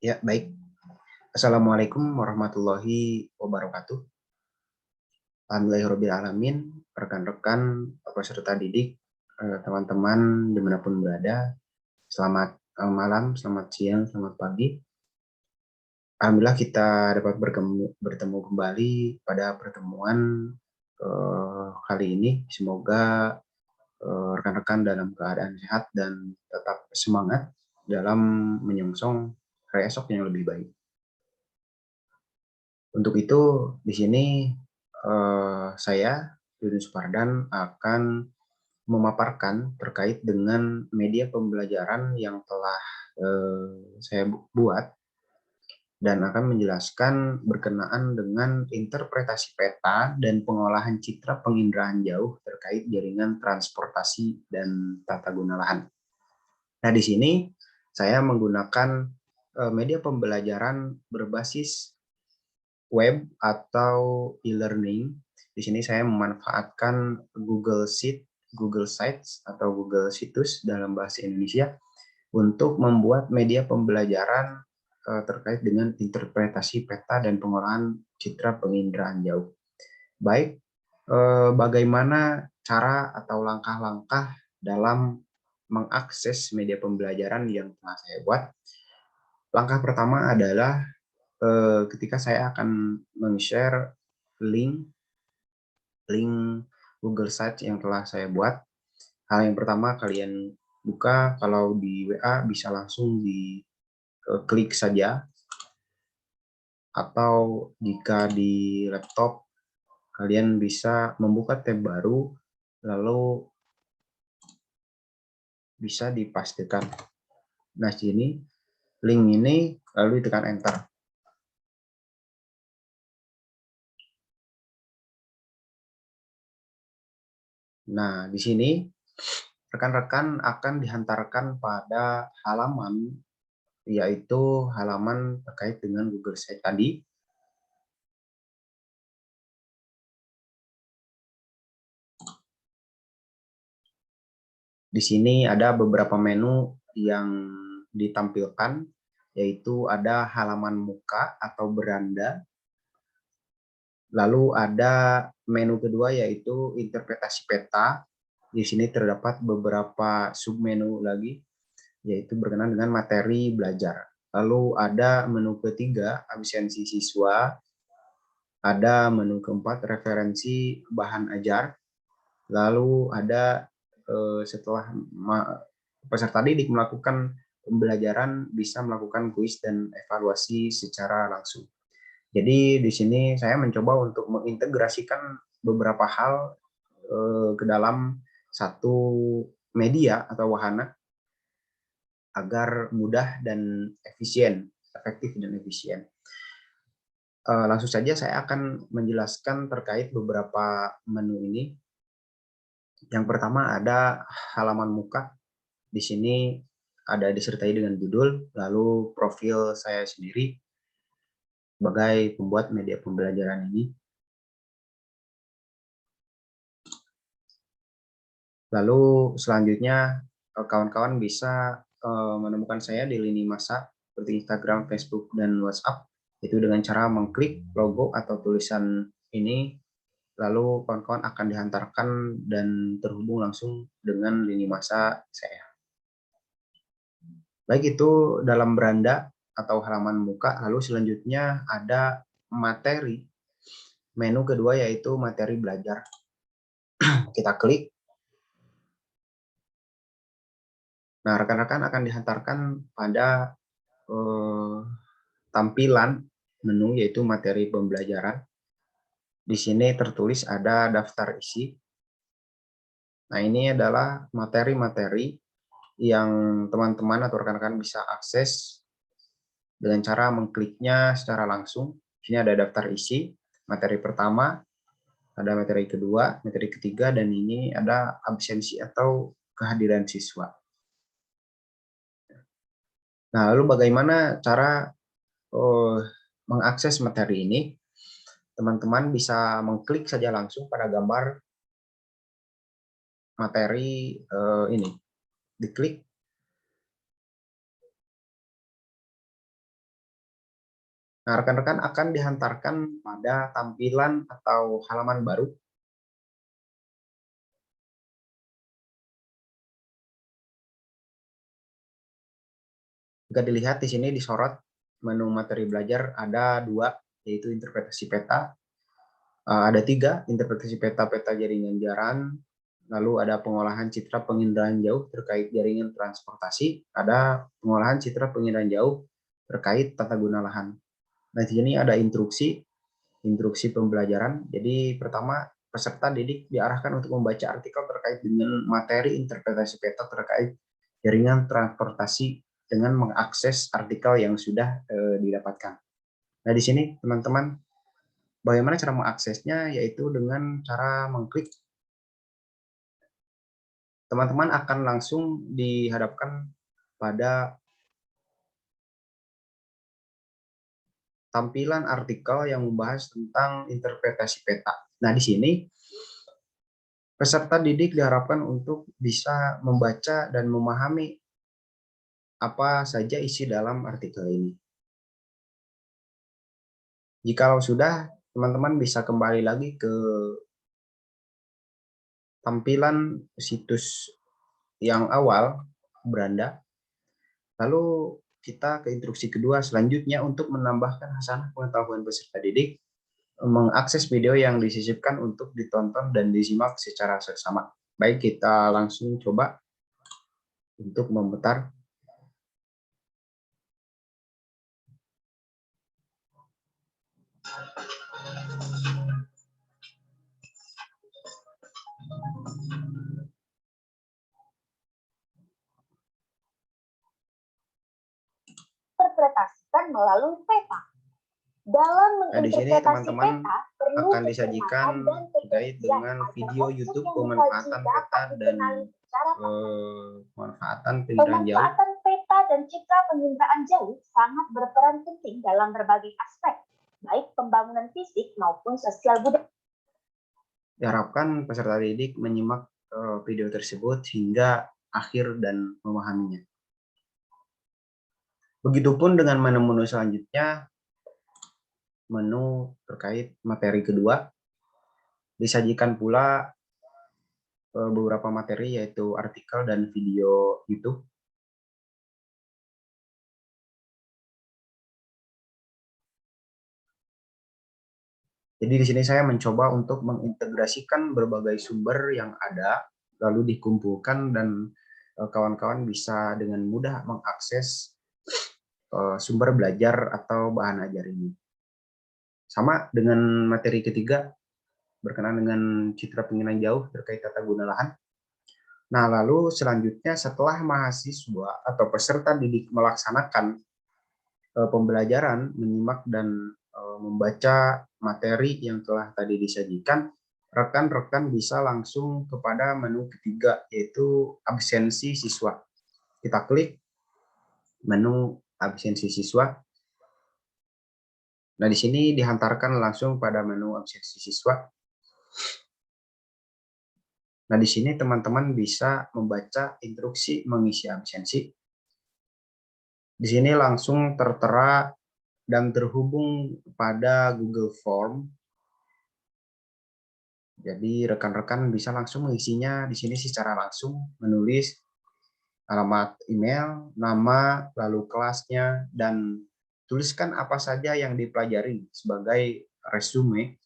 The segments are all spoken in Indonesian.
Ya, baik. Assalamualaikum warahmatullahi wabarakatuh. Alhamdulillahirrahmanirrahim, rekan-rekan, peserta didik, teman-teman dimanapun berada. Selamat malam, selamat siang, selamat pagi. Alhamdulillah kita dapat bertemu kembali pada pertemuan kali ini. Semoga rekan-rekan dalam keadaan sehat dan tetap semangat dalam menyongsong hari esok yang lebih baik. Untuk itu, di sini saya, Yunus Fardan, akan memaparkan terkait dengan media pembelajaran yang telah saya buat dan akan menjelaskan berkenaan dengan interpretasi peta dan pengolahan citra penginderaan jauh terkait jaringan transportasi dan tata guna lahan. Nah, di sini saya menggunakan media pembelajaran berbasis web atau e-learning. Di sini saya memanfaatkan Google Sheet, Google Sites atau Google Situs dalam bahasa Indonesia untuk membuat media pembelajaran terkait dengan interpretasi peta dan pengolahan citra penginderaan jauh. Baik, bagaimana cara atau langkah-langkah dalam mengakses media pembelajaran yang telah saya buat? Langkah pertama adalah ketika saya akan meng-share link Google Sites yang telah saya buat. Hal yang pertama kalian buka, kalau di WA bisa langsung diklik saja, atau jika di laptop kalian bisa membuka tab baru, lalu bisa dipastikan. Nah, sini link ini lalu ditekan enter. Nah, di sini rekan-rekan akan dihantarkan pada halaman, yaitu halaman terkait dengan Google Sites tadi. Di sini ada beberapa menu yang ditampilkan, yaitu ada halaman muka atau beranda, lalu ada menu kedua yaitu interpretasi peta. Di sini terdapat beberapa submenu lagi, yaitu berkenaan dengan materi belajar. Lalu ada menu ketiga, absensi siswa, ada menu keempat, referensi bahan ajar, lalu ada setelah peserta didik melakukan pembelajaran bisa melakukan kuis dan evaluasi secara langsung. Jadi di sini saya mencoba untuk mengintegrasikan beberapa hal ke dalam satu media atau wahana agar mudah dan efisien, efektif dan efisien. Langsung saja saya akan menjelaskan terkait beberapa menu ini. Yang pertama ada halaman muka. Di sini ada disertai dengan judul, lalu profil saya sendiri sebagai pembuat media pembelajaran ini. Lalu selanjutnya kawan-kawan bisa menemukan saya di lini masa seperti Instagram, Facebook, dan WhatsApp, itu dengan cara mengklik logo atau tulisan ini, lalu kawan-kawan akan dihantarkan dan terhubung langsung dengan lini masa saya. Baik, itu dalam beranda atau halaman muka. Lalu selanjutnya ada materi. Menu kedua yaitu materi belajar. Kita klik. Nah, rekan-rekan akan dihantarkan pada tampilan menu yaitu materi pembelajaran. Di sini tertulis ada daftar isi. Nah, ini adalah materi-materi yang teman-teman atau rekan-rekan bisa akses dengan cara mengkliknya secara langsung. Di sini ada daftar isi, materi pertama, ada materi kedua, materi ketiga, dan ini ada absensi atau kehadiran siswa. Nah, lalu bagaimana cara mengakses materi ini? Teman-teman bisa mengklik saja langsung pada gambar materi ini, diklik. Nah, rekan-rekan akan dihantarkan pada tampilan atau halaman baru. Jika dilihat di sini disorot menu materi belajar ada 2, yaitu interpretasi peta. Ada 3, interpretasi peta jaringan jaran, lalu ada pengolahan citra penginderaan jauh terkait jaringan transportasi, ada pengolahan citra penginderaan jauh terkait tata guna lahan. Nah, di sini ada instruksi pembelajaran. Jadi pertama, peserta didik diarahkan untuk membaca artikel terkait dengan materi interpretasi peta terkait jaringan transportasi dengan mengakses artikel yang sudah didapatkan. Nah, di sini teman-teman, bagaimana cara mengaksesnya, yaitu dengan cara mengklik. Teman-teman akan langsung dihadapkan pada tampilan artikel yang membahas tentang interpretasi peta. Nah, di sini peserta didik diharapkan untuk bisa membaca dan memahami apa saja isi dalam artikel ini. Jikalau sudah, teman-teman bisa kembali lagi ke tampilan situs yang awal, beranda. Lalu kita ke instruksi kedua selanjutnya untuk menambahkan hasanah pengetahuan peserta didik, mengakses video yang disisipkan untuk ditonton dan disimak secara seksama. Baik, kita langsung coba untuk memutar. Interpretasikan melalui peta. Dalam Nah, di sini menginterpretasi teman-teman peta, perlu akan disajikan kecermatan dan terkait ketelitian dengan agar video objek YouTube yang pemanfaatan dikaji peta dapat dan dikenali secara tepat. pemanfaatan penginderaan jauh. Pemanfaatan peta dan citra penginderaan jauh sangat berperan penting dalam berbagai aspek, baik pembangunan fisik maupun sosial budaya. Diharapkan peserta didik menyimak video tersebut hingga akhir dan memahaminya. Begitupun dengan menu-menu selanjutnya, menu terkait materi kedua, disajikan pula beberapa materi yaitu artikel dan video YouTube. Jadi di sini saya mencoba untuk mengintegrasikan berbagai sumber yang ada, lalu dikumpulkan dan kawan-kawan bisa dengan mudah mengakses sumber belajar atau bahan ajar ini. Sama dengan materi ketiga, berkenaan dengan citra penginderaan jauh terkait tata guna lahan. Nah, lalu selanjutnya setelah mahasiswa atau peserta didik melaksanakan pembelajaran, menyimak dan membaca materi yang telah tadi disajikan, rekan-rekan bisa langsung kepada menu ketiga, yaitu absensi siswa. Kita klik menu absensi siswa. Nah, di sini dihantarkan langsung pada menu absensi siswa. Nah, di sini teman-teman bisa membaca instruksi mengisi absensi. Di sini langsung tertera dan terhubung pada Google Form. Jadi rekan-rekan bisa langsung mengisinya di sini secara langsung, menulis alamat email, nama, lalu kelasnya, dan tuliskan apa saja yang dipelajari sebagai resume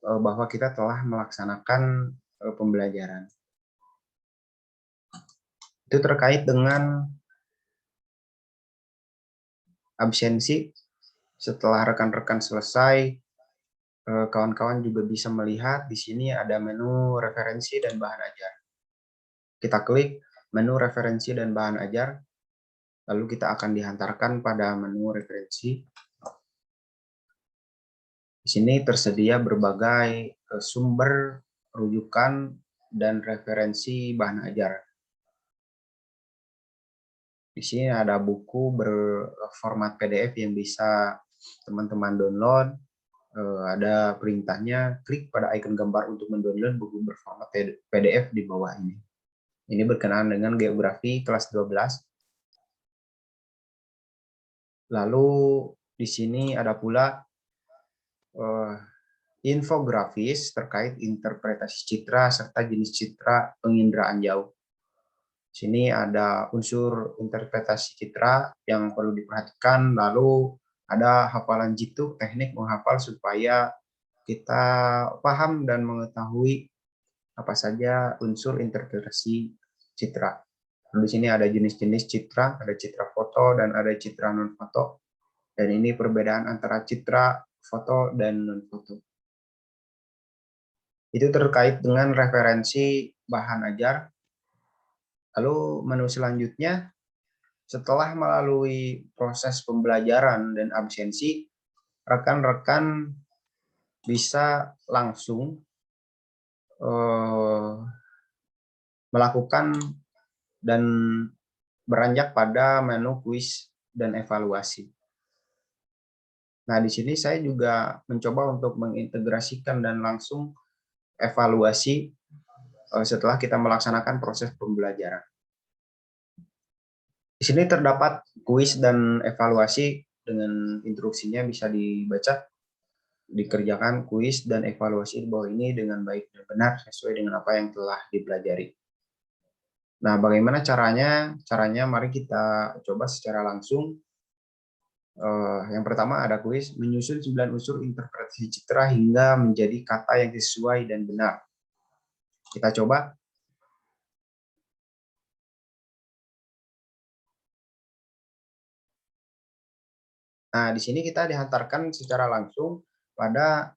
bahwa kita telah melaksanakan pembelajaran. Itu terkait dengan absensi. Setelah rekan-rekan selesai, kawan-kawan juga bisa melihat di sini ada menu referensi dan bahan ajar. Kita klik menu referensi dan bahan ajar, lalu kita akan dihantarkan pada menu referensi. Di sini tersedia berbagai sumber, rujukan, dan referensi bahan ajar. Di sini ada buku berformat PDF yang bisa teman-teman download. Ada perintahnya, klik pada icon gambar untuk mendownload buku berformat PDF di bawah ini. Ini berkenaan dengan geografi kelas 12. Lalu di sini ada pula infografis terkait interpretasi citra serta jenis citra penginderaan jauh. Sini ada unsur interpretasi citra yang perlu diperhatikan, lalu ada hafalan jitu, teknik menghafal supaya kita paham dan mengetahui apa saja unsur interpretasi citra. Di sini ada jenis-jenis citra, ada citra foto dan ada citra non foto. Dan ini perbedaan antara citra, foto, dan non foto. Itu terkait dengan referensi bahan ajar. Lalu menu selanjutnya, setelah melalui proses pembelajaran dan absensi, rekan-rekan bisa langsung melakukan dan beranjak pada menu kuis dan evaluasi. Nah, di sini saya juga mencoba untuk mengintegrasikan dan langsung evaluasi setelah kita melaksanakan proses pembelajaran. Di sini terdapat kuis dan evaluasi dengan instruksinya bisa dibaca. Dikerjakan kuis dan evaluasi di bawah ini dengan baik dan benar sesuai dengan apa yang telah dipelajari. Nah, bagaimana caranya? Caranya mari kita coba secara langsung. Yang pertama ada kuis, menyusun 9 unsur interpretasi citra hingga menjadi kata yang sesuai dan benar. Kita coba. Nah, di sini kita dihantarkan secara langsung pada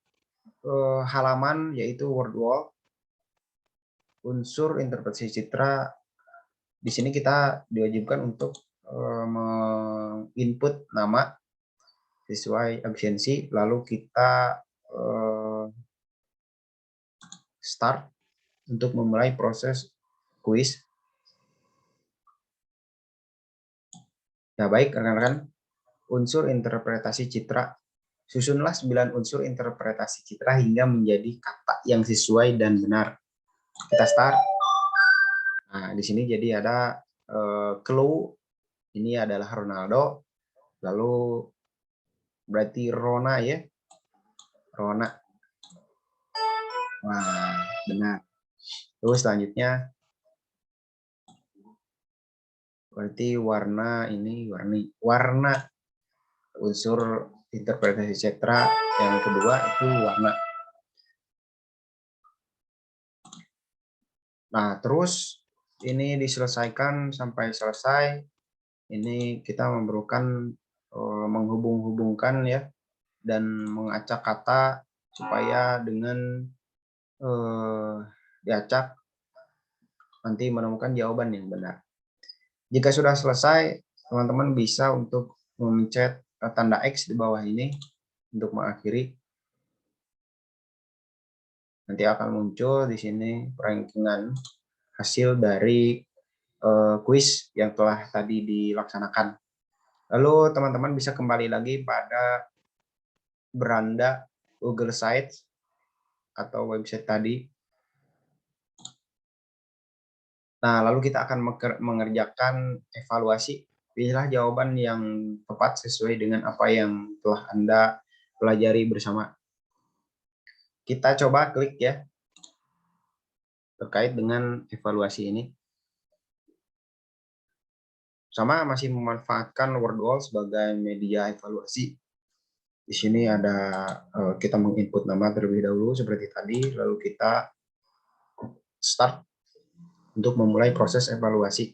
halaman yaitu word wall. Unsur interpretasi citra, di sini kita diwajibkan untuk menginput nama sesuai absensi, lalu kita start untuk memulai proses kuis. Nah, baik rekan-rekan, unsur interpretasi citra. Susunlah 9 unsur interpretasi citra hingga menjadi kata yang sesuai dan benar. Kita start. Nah, di sini jadi ada clue. Ini adalah Ronaldo. Lalu berarti Rona ya. Rona. Wah, benar. Terus selanjutnya berarti warna ini warna unsur interpretasi citra yang kedua itu warna. Nah, terus ini diselesaikan sampai selesai. Ini kita memerlukan menghubung-hubungkan ya dan mengacak kata supaya dengan diacak nanti menemukan jawaban yang benar. Jika sudah selesai, teman-teman bisa untuk memencet tanda X di bawah ini untuk mengakhiri. Nanti akan muncul di sini rankingan hasil dari kuis yang telah tadi dilaksanakan. Lalu teman-teman bisa kembali lagi pada beranda Google Sites atau website tadi. Nah, lalu kita akan mengerjakan evaluasi. Pilihlah jawaban yang tepat sesuai dengan apa yang telah Anda pelajari bersama. Kita coba klik ya, terkait dengan evaluasi ini. Sama masih memanfaatkan WordWall sebagai media evaluasi. Di sini ada kita menginput nama terlebih dahulu seperti tadi, lalu kita start untuk memulai proses evaluasi.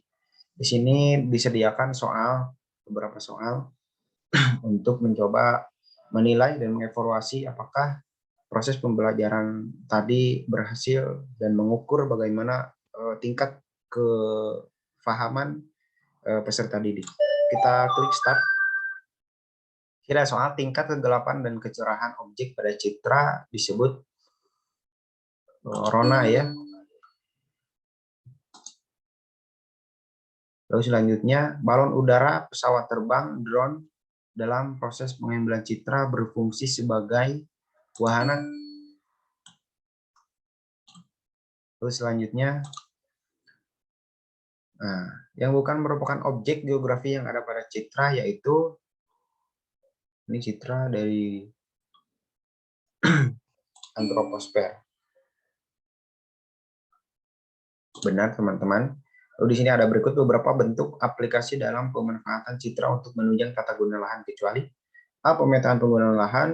Di sini disediakan beberapa soal untuk mencoba menilai dan mengevaluasi apakah proses pembelajaran tadi berhasil dan mengukur bagaimana tingkat kefahaman peserta didik. Kita klik start. Kira soal tingkat kegelapan dan kecerahan objek pada citra disebut Rona ya. Lalu selanjutnya, balon udara, pesawat terbang, drone dalam proses pengambilan citra berfungsi sebagai wahana. Lalu selanjutnya, nah, yang bukan merupakan objek geografi yang ada pada citra yaitu Ini citra dari antroposfer. Benar, teman-teman. Lalu di sini ada berikut beberapa bentuk aplikasi dalam pemanfaatan citra untuk menunjang tata guna lahan, kecuali A. Pemetaan penggunaan lahan,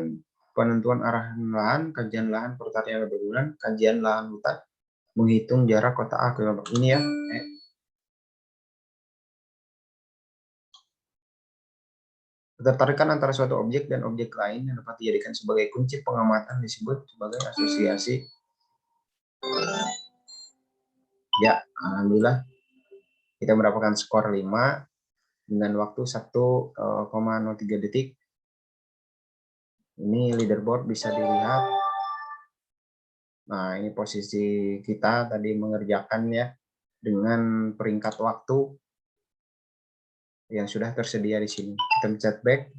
penentuan arah lahan, kajian lahan pertanian perkebunan, kajian lahan hutan, menghitung jarak kota A ke kelompok ini ya. Ketertarikan antara suatu objek dan objek lain yang dapat dijadikan sebagai kunci pengamatan disebut sebagai asosiasi. Ya, alhamdulillah kita mendapatkan skor 5 dengan waktu 1,03 detik. Ini leaderboard bisa dilihat. Nah, ini posisi kita tadi mengerjakan ya dengan peringkat waktu yang sudah tersedia di sini. Kita pencet back,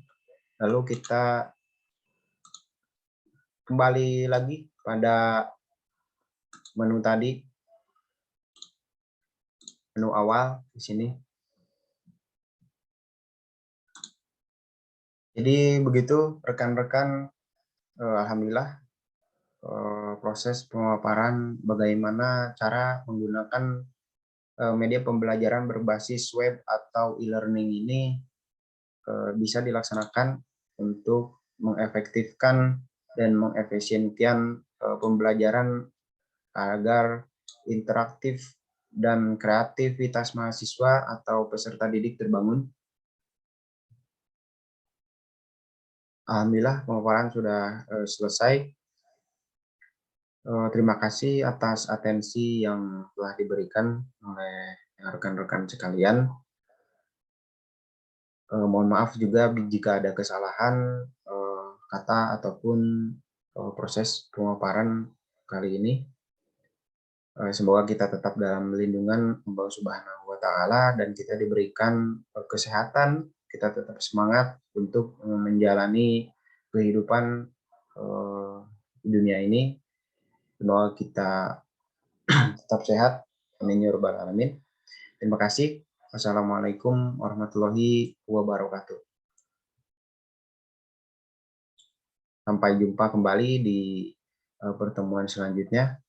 lalu kita kembali lagi pada menu tadi, menu awal di sini. Jadi begitu rekan-rekan, alhamdulillah proses pemaparan bagaimana cara menggunakan media pembelajaran berbasis web atau e-learning ini bisa dilaksanakan untuk mengefektifkan dan mengefisienkan pembelajaran agar interaktif dan kreativitas mahasiswa atau peserta didik terbangun. Alhamdulillah pemaparan sudah selesai. Terima kasih atas atensi yang telah diberikan oleh rekan-rekan sekalian. Mohon maaf juga jika ada kesalahan kata ataupun proses pemaparan kali ini. Semoga kita tetap dalam lindungan Allah Subhanahu wa Ta'ala dan kita diberikan kesehatan, kita tetap semangat untuk menjalani kehidupan di dunia ini. Semoga kita tetap sehat. Amin ya rabbal alamin. Terima kasih. Wassalamualaikum warahmatullahi wabarakatuh. Sampai jumpa kembali di pertemuan selanjutnya.